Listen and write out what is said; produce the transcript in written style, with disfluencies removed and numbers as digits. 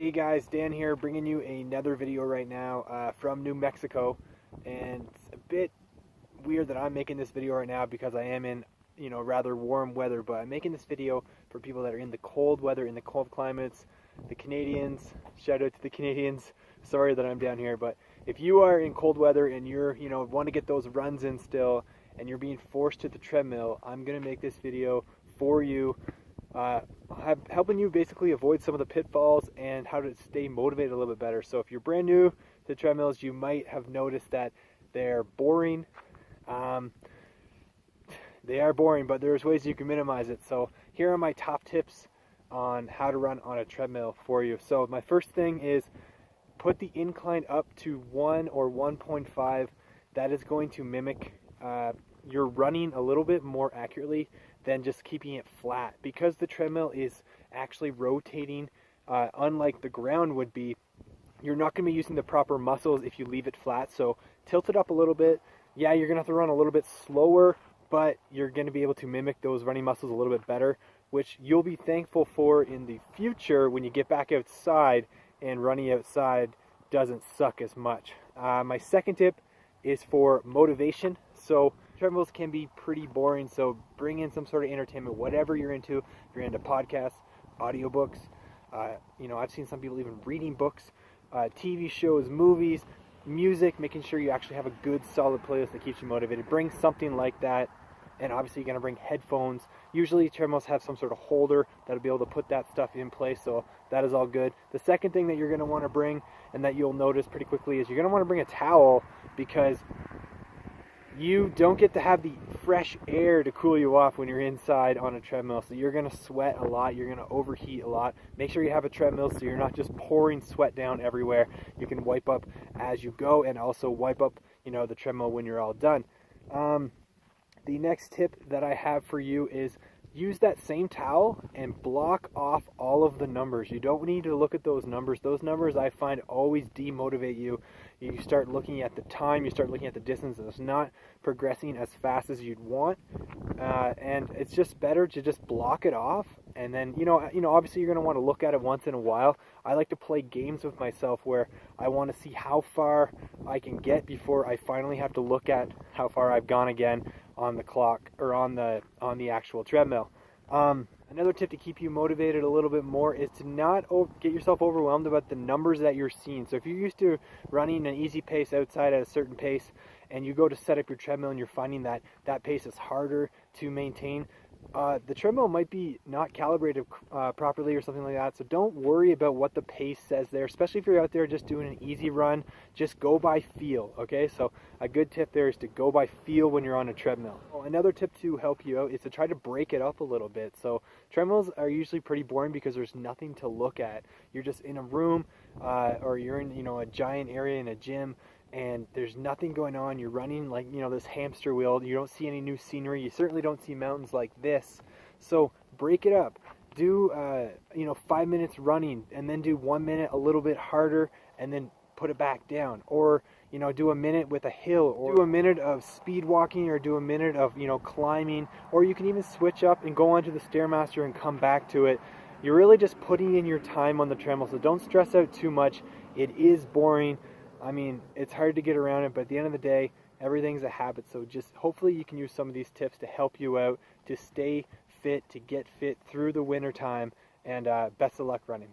Hey guys, Dan here, bringing you another video right now from New Mexico. And it's a bit weird that I'm making this video right now because I am in, rather warm weather. But I'm making this video for people that are in the cold weather, in the cold climates, the Canadians. Shout out to the Canadians. Sorry that I'm down here, but if you are in cold weather and you're, want to get those runs in still, and you're being forced to the treadmill, I'm gonna make this video for you. Helping you basically avoid some of the pitfalls and how to stay motivated a little bit better. So if you're brand new to treadmills, you might have noticed that they're boring. They are boring, but there's ways you can minimize it. So here are my top tips on how to run on a treadmill for you. So my first thing is put the incline up to 1 or 1.5. That is going to mimic your running a little bit more accurately than just keeping it flat, because the treadmill is actually rotating unlike the ground would be. You're not going to be using the proper muscles if you leave it flat. So tilt it up a little bit. Yeah, you're going to have to run a little bit slower, but you're going to be able to mimic those running muscles a little bit better, which you'll be thankful for in the future when you get back outside and running outside doesn't suck as much. My second tip is for motivation. So treadmills can be pretty boring, so bring in some sort of entertainment, whatever you're into. If you're into podcasts, audiobooks, I've seen some people even reading books, TV shows, movies, music, making sure you actually have a good solid playlist that keeps you motivated. Bring something like that, and obviously you're going to bring headphones. Usually treadmills have some sort of holder that'll be able to put that stuff in place, so that is all good. The second thing that you're going to want to bring, and that you'll notice pretty quickly, is you're going to want to bring a towel, because you don't get to have the fresh air to cool you off when you're inside on a treadmill. So you're going to sweat a lot, you're going to overheat a lot. Make sure you have a treadmill so you're not just pouring sweat down everywhere. You can wipe up as you go, and also wipe up, the treadmill when you're all done. The next tip that I have for you is use that same towel and block off all of the numbers. You don't need to look at those numbers. Those numbers, I find, always demotivate you. You start looking at the time, you start looking at the distance, and it's not progressing as fast as you'd want. And it's just better to just block it off. And then, obviously you're going to want to look at it once in a while. I like to play games with myself where I want to see how far I can get before I finally have to look at how far I've gone again on the clock, or on the actual treadmill. Another tip to keep you motivated a little bit more is to not get yourself overwhelmed about the numbers that you're seeing. So if you're used to running an easy pace outside at a certain pace, and you go to set up your treadmill and you're finding that that pace is harder to maintain, the treadmill might be not calibrated properly or something like that. So don't worry about what the pace says there, especially if you're out there just doing an easy run. Just go by feel, okay? So a good tip there is to go by feel when you're on a treadmill. Another tip to help you out is to try to break it up a little bit. So treadmills are usually pretty boring because there's nothing to look at. You're just in a room, or you're in a giant area in a gym, and there's nothing going on. You're running like this hamster wheel. You don't see any new scenery. You certainly don't see mountains like this. So break it up. Do 5 minutes running, and then do 1 minute a little bit harder, and then put it back down. Or do a minute with a hill, or do a minute of speed walking, or do a minute of climbing. Or you can even switch up and go onto the Stairmaster and come back to it. You're really just putting in your time on the treadmill, so don't stress out too much. It is boring. I mean, it's hard to get around it, but at the end of the day, everything's a habit. So just hopefully you can use some of these tips to help you out, to stay fit, to get fit through the winter time, and best of luck running.